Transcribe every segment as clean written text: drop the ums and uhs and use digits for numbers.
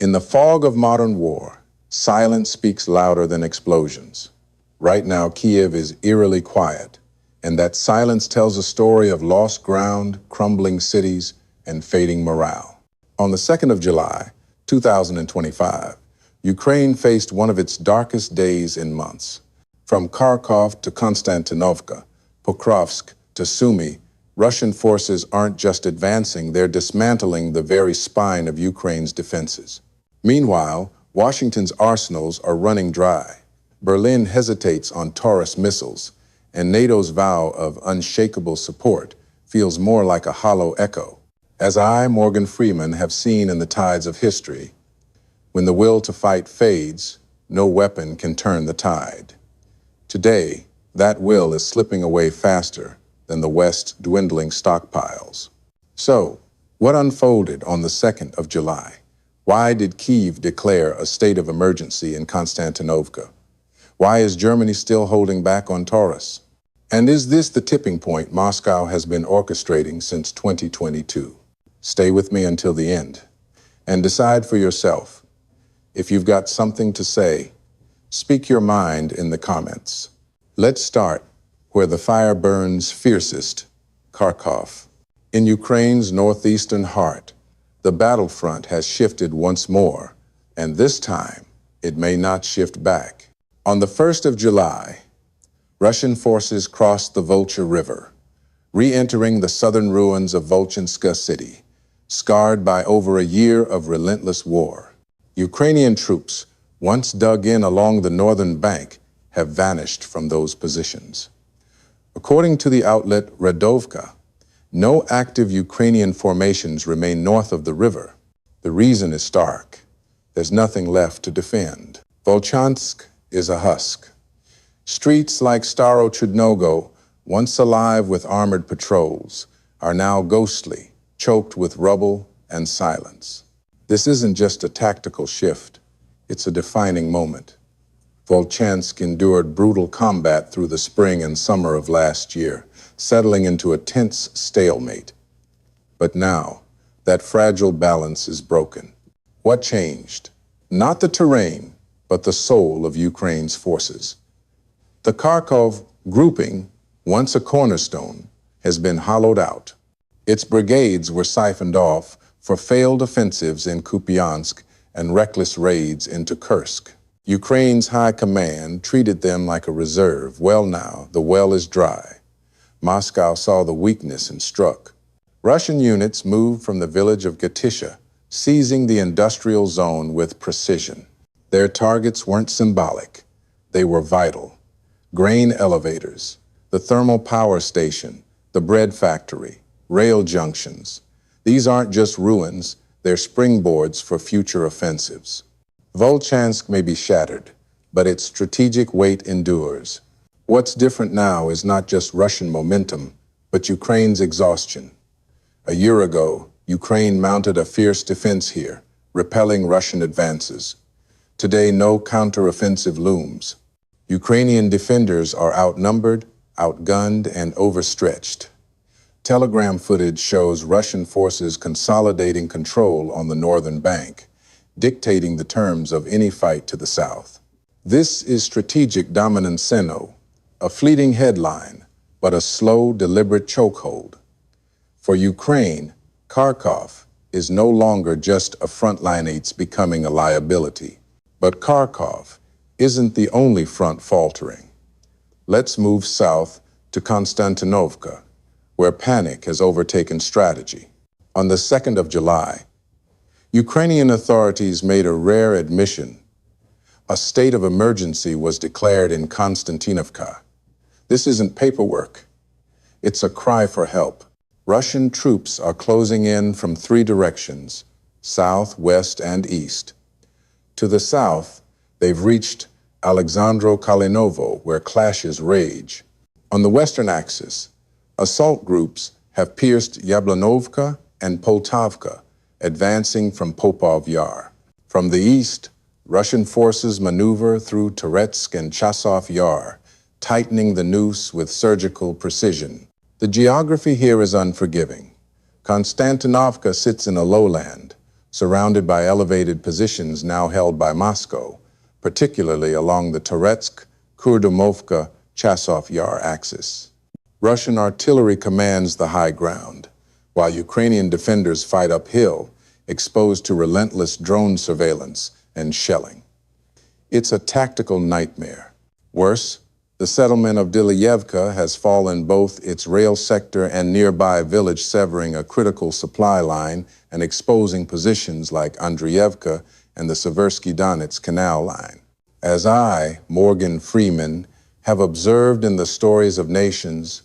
In the fog of modern war, silence speaks louder than explosions. Right now, Kiev is eerily quiet, and that silence tells a story of lost ground, crumbling cities, and fading morale. On the 2nd of July, 2025, Ukraine faced one of its darkest days in months. From Kharkov to Konstantinovka, Pokrovsk to Sumy, Russian forces aren't just advancing, they're dismantling the very spine of Ukraine's defenses. Meanwhile, Washington's arsenals are running dry. Berlin hesitates on Taurus missiles, and NATO's vow of unshakable support feels more like a hollow echo. As I, Morgan Freeman, have seen in the tides of history, when the will to fight fades, no weapon can turn the tide. Today, that will is slipping away faster than the West's dwindling stockpiles. So, what unfolded on the 2nd of July? Why did Kyiv declare a state of emergency in Konstantinovka? Why is Germany still holding back on Taurus? And is this the tipping point Moscow has been orchestrating since 2022? Stay with me until the end and decide for yourself. If you've got something to say, speak your mind in the comments. Let's start where the fire burns fiercest, Kharkov. In Ukraine's northeastern heart, the battlefront has shifted once more, and this time it may not shift back. On the 1st of July, Russian forces crossed the Volcha River, re-entering the southern ruins of Volchansk city, scarred by over a year of relentless war. Ukrainian troops, once dug in along the northern bank, have vanished from those positions. According to the outlet Radovka, no active Ukrainian formations remain north of the river. The reason is stark. There's nothing left to defend. Volchansk is a husk. Streets like Starochudnogo, once alive with armored patrols, are now ghostly, choked with rubble and silence. This isn't just a tactical shift, it's a defining moment. Volchansk endured brutal combat through the spring and summer of last year, settling into a tense stalemate. But now, that fragile balance is broken. What changed? Not the terrain, but the soul of Ukraine's forces. The Kharkov grouping, once a cornerstone, has been hollowed out. Its brigades were siphoned off for failed offensives in Kupiansk and reckless raids into Kursk. Ukraine's high command treated them like a reserve. Well, now, the well is dry. Moscow saw the weakness and struck. Russian units moved from the village of Gatisha, seizing the industrial zone with precision. Their targets weren't symbolic. They were vital. Grain elevators, the thermal power station, the bread factory, rail junctions. These aren't just ruins, they're springboards for future offensives. Volchansk may be shattered, but its strategic weight endures. What's different now is not just Russian momentum, but Ukraine's exhaustion. A year ago, Ukraine mounted a fierce defense here, repelling Russian advances. Today, no counteroffensive looms. Ukrainian defenders are outnumbered, outgunned, and overstretched. Telegram footage shows Russian forces consolidating control on the northern bank, dictating the terms of any fight to the south. This is strategic dominanceno, a fleeting headline, but a slow, deliberate chokehold. For Ukraine, Kharkov is no longer just a frontline, it's becoming a liability. But Kharkov isn't the only front faltering. Let's move south to Konstantinovka, where panic has overtaken strategy. On the 2nd of July, Ukrainian authorities made a rare admission. A state of emergency was declared in Konstantinovka. This isn't paperwork. It's a cry for help. Russian troops are closing in from 3 directions, south, west, and east. To the south, they've reached Alexandro Kalinovo, where clashes rage. On the western axis, assault groups have pierced Yablanovka and Poltavka, advancing from Popov Yar. From the east, Russian forces maneuver through Toretsk and Chasov Yar, tightening the noose with surgical precision. The geography here is unforgiving. Konstantinovka sits in a lowland, surrounded by elevated positions now held by Moscow, particularly along the Toretsk-Kurdumovka Chasov Yar axis. Russian artillery commands the high ground, while Ukrainian defenders fight uphill, exposed to relentless drone surveillance and shelling. It's a tactical nightmare. Worse, the settlement of Dilyevka has fallen, both its rail sector and nearby village, severing a critical supply line and exposing positions like Andreyevka and the Seversky Donets Canal line. As I, Morgan Freeman, have observed in the stories of nations,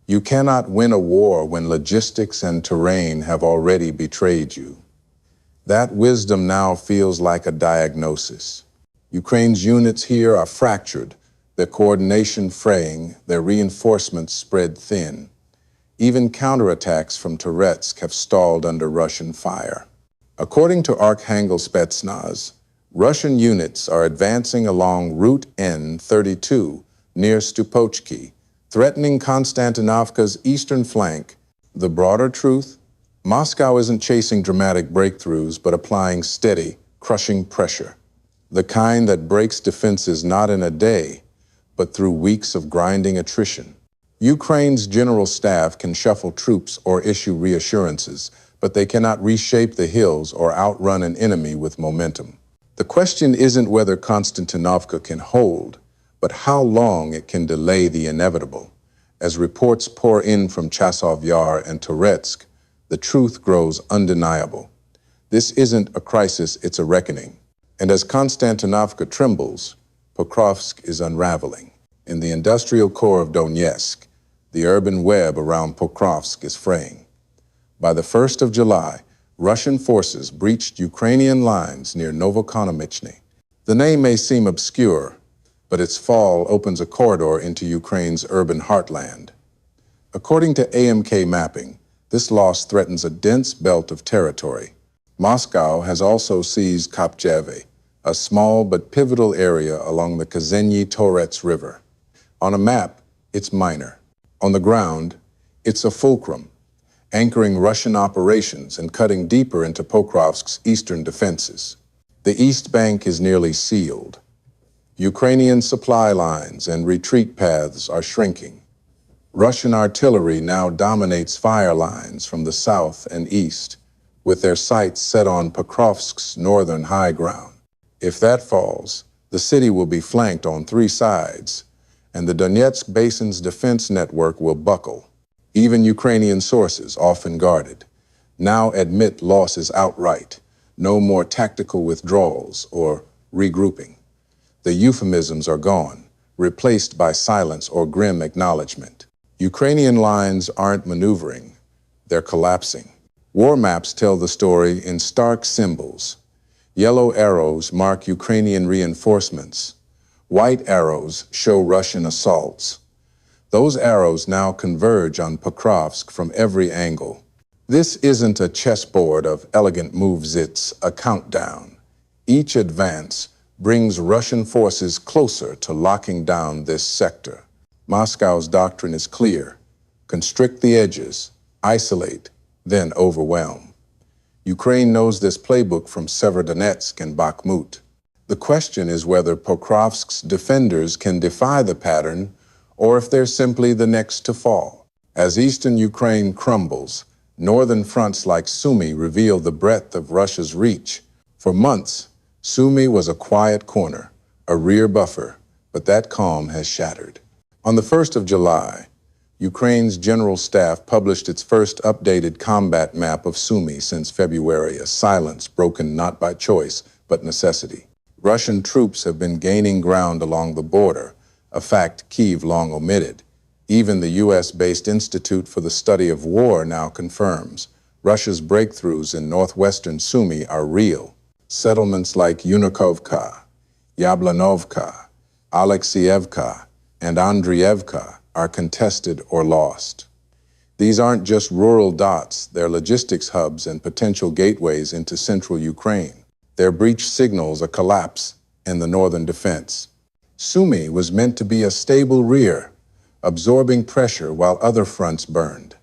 you cannot win a war when logistics and terrain have already betrayed you. That wisdom now feels like a diagnosis. Ukraine's units here are fractured, their coordination fraying, their reinforcements spread thin. Even counterattacks from Toretsk have stalled under Russian fire. According to Archangel Spetsnaz, Russian units are advancing along Route N32 near Stupochki, threatening Konstantinovka's eastern flank. The broader truth? Moscow isn't chasing dramatic breakthroughs, but applying steady, crushing pressure. The kind that breaks defenses not in a day, but through weeks of grinding attrition. Ukraine's general staff can shuffle troops or issue reassurances, but they cannot reshape the hills or outrun an enemy with momentum. The question isn't whether Konstantinovka can hold, but how long it can delay the inevitable. As reports pour in from Chasov Yar and Toretsk, the truth grows undeniable. This isn't a crisis, it's a reckoning. And as Konstantinovka trembles, Pokrovsk is unraveling. In the industrial core of Donetsk, the urban web around Pokrovsk is fraying. By the 1st of July, Russian forces breached Ukrainian lines near Novokonomichny. The name may seem obscure, but its fall opens a corridor into Ukraine's urban heartland. According to AMK mapping, this loss threatens a dense belt of territory. Moscow has also seized Kopcheve, a small but pivotal area along the Kazhenyi-Torets River. On a map, it's minor. On the ground, it's a fulcrum, anchoring Russian operations and cutting deeper into Pokrovsk's eastern defenses. The East Bank is nearly sealed. Ukrainian supply lines and retreat paths are shrinking. Russian artillery now dominates fire lines from the south and east, with their sights set on Pokrovsk's northern high ground. If that falls, the city will be flanked on 3 sides, and the Donetsk Basin's defense network will buckle. Even Ukrainian sources, often guarded, now admit losses outright. No more tactical withdrawals or regrouping. The euphemisms are gone, replaced by silence or grim acknowledgement. Ukrainian lines aren't maneuvering, they're collapsing. War maps tell the story in stark symbols. Yellow arrows mark Ukrainian reinforcements. White arrows show Russian assaults. Those arrows now converge on Pokrovsk from every angle. This isn't a chessboard of elegant moves, it's a countdown. Each advance brings Russian forces closer to locking down this sector. Moscow's doctrine is clear: constrict the edges, isolate, then overwhelm. Ukraine knows this playbook from Severodonetsk and Bakhmut. The question is whether Pokrovsk's defenders can defy the pattern, or if they're simply the next to fall. As eastern Ukraine crumbles, northern fronts like Sumy reveal the breadth of Russia's reach. For months, Sumy was a quiet corner, a rear buffer, but that calm has shattered. On the 1st of July, Ukraine's General Staff published its first updated combat map of Sumy since February, a silence broken not by choice, but necessity. Russian troops have been gaining ground along the border, a fact Kyiv long omitted. Even the US-based Institute for the Study of War now confirms Russia's breakthroughs in northwestern Sumy are real. Settlements like Yunukovka, Yablanovka, Alexievka, and Andreyevka are contested or lost. These aren't just rural dots, they're logistics hubs and potential gateways into central Ukraine. Their breach signals a collapse in the northern defense. Sumy was meant to be a stable rear, absorbing pressure while other fronts burned.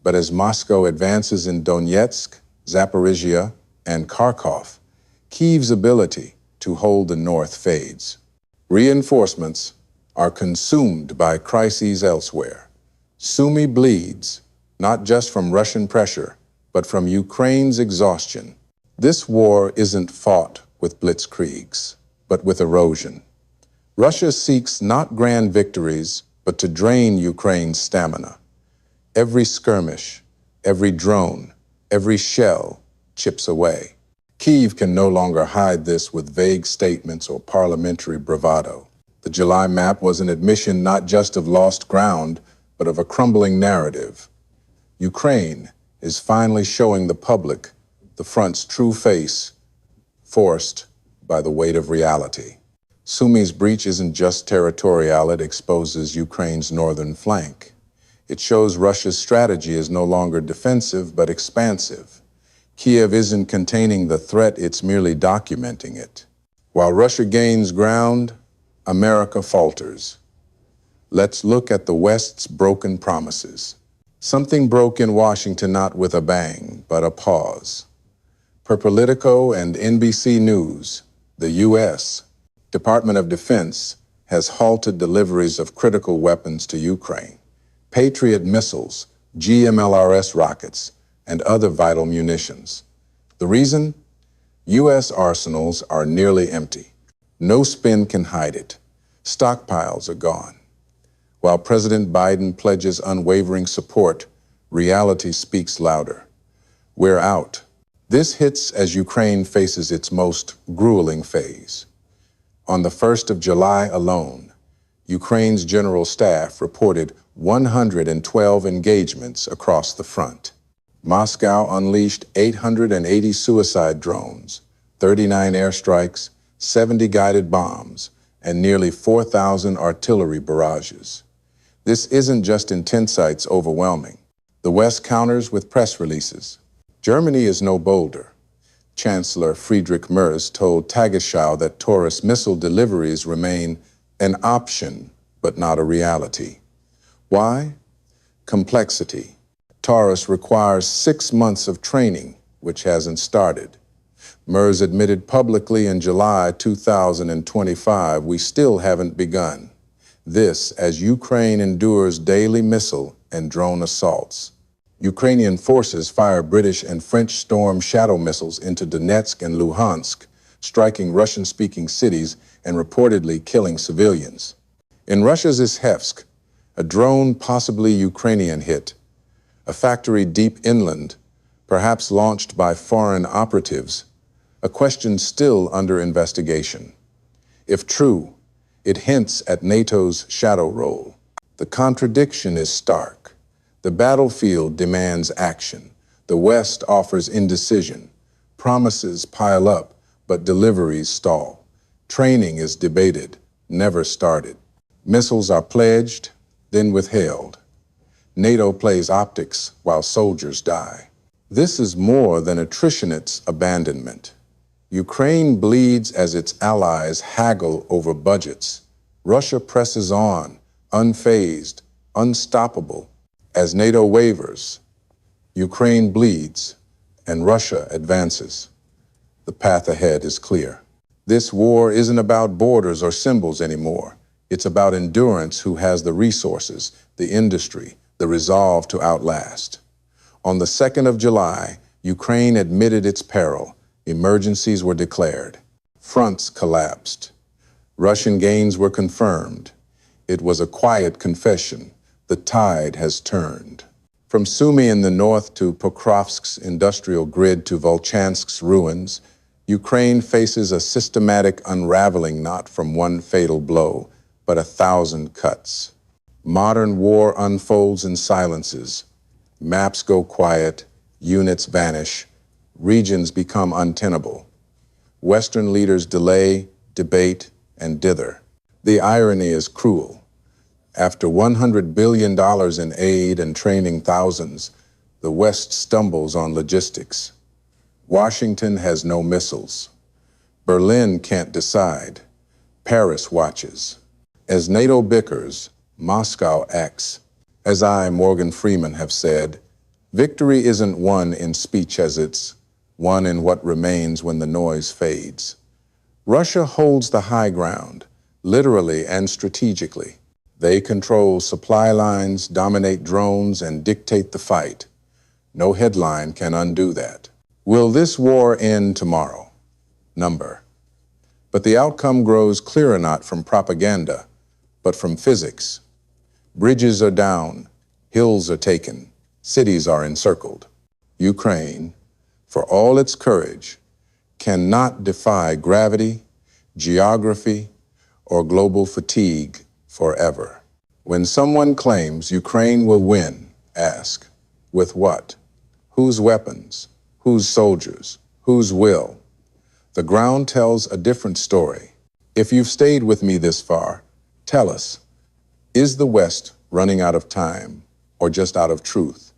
But as Moscow advances in Donetsk, Zaporizhia, and Kharkov, Kyiv's ability to hold the north fades. Reinforcements are consumed by crises elsewhere. Sumy bleeds, not just from Russian pressure, but from Ukraine's exhaustion. This war isn't fought with blitzkriegs, but with erosion. Russia seeks not grand victories, but to drain Ukraine's stamina. Every skirmish, every drone, every shell chips away. Kyiv can no longer hide this with vague statements or parliamentary bravado. The July map was an admission not just of lost ground, but of a crumbling narrative. Ukraine is finally showing the public the front's true face, forced by the weight of reality. Sumy's breach isn't just territorial, it exposes Ukraine's northern flank. It shows Russia's strategy is no longer defensive, but expansive. Kiev isn't containing the threat, it's merely documenting it. While Russia gains ground, America falters. Let's look at the West's broken promises. Something broke in Washington, not with a bang, but a pause. Per Politico and NBC News, the U.S. Department of Defense has halted deliveries of critical weapons to Ukraine. Patriot missiles, GMLRS rockets, and other vital munitions. The reason? U.S. arsenals are nearly empty. No spin can hide it. Stockpiles are gone. While President Biden pledges unwavering support, reality speaks louder. We're out. This hits as Ukraine faces its most grueling phase. On the 1st of July alone, Ukraine's general staff reported 112 engagements across the front. Moscow unleashed 880 suicide drones, 39 airstrikes, 70 guided bombs, and nearly 4,000 artillery barrages. This isn't just intense, it's overwhelming. The West counters with press releases. Germany is no bolder. Chancellor Friedrich Merz told Tagesschau that Taurus missile deliveries remain an option, but not a reality. Why? Complexity. Taurus requires 6 months of training, which hasn't started. Merz admitted publicly in July 2025, we still haven't begun. This as Ukraine endures daily missile and drone assaults. Ukrainian forces fire British and French Storm Shadow missiles into Donetsk and Luhansk, striking Russian-speaking cities and reportedly killing civilians. In Russia's Izhevsk, a drone, possibly Ukrainian, hit a factory deep inland, perhaps launched by foreign operatives, a question still under investigation. If true, it hints at NATO's shadow role. The contradiction is stark. The battlefield demands action. The West offers indecision. Promises pile up, but deliveries stall. Training is debated, never started. Missiles are pledged, then withheld. NATO plays optics while soldiers die. This is more than attrition, it's abandonment. Ukraine bleeds as its allies haggle over budgets. Russia presses on, unfazed, unstoppable. As NATO wavers, Ukraine bleeds, and Russia advances. The path ahead is clear. This war isn't about borders or symbols anymore. It's about endurance, who has the resources, the industry, the resolve to outlast. On the 2nd of July, Ukraine admitted its peril. Emergencies were declared. Fronts collapsed. Russian gains were confirmed. It was a quiet confession. The tide has turned. From Sumy in the north to Pokrovsk's industrial grid to Volchansk's ruins, Ukraine faces a systematic unraveling, not from one fatal blow, but 1,000 cuts. Modern war unfolds in silences. Maps go quiet, units vanish, regions become untenable. Western leaders delay, debate, and dither. The irony is cruel. After $100 billion in aid and training thousands, the West stumbles on logistics. Washington has no missiles. Berlin can't decide. Paris watches. As NATO bickers, Moscow acts. As I, Morgan Freeman, have said, victory isn't won in speech, as it's one in what remains when the noise fades. Russia holds the high ground, literally and strategically. They control supply lines, dominate drones, and dictate the fight. No headline can undo that. Will this war end tomorrow? Number. But the outcome grows clearer not from propaganda, but from physics. Bridges are down, hills are taken, cities are encircled. Ukraine, for all its courage, cannot defy gravity, geography, or global fatigue forever. When someone claims Ukraine will win, ask, with what? Whose weapons? Whose soldiers? Whose will? The ground tells a different story. If you've stayed with me this far, tell us, is the West running out of time or just out of truth?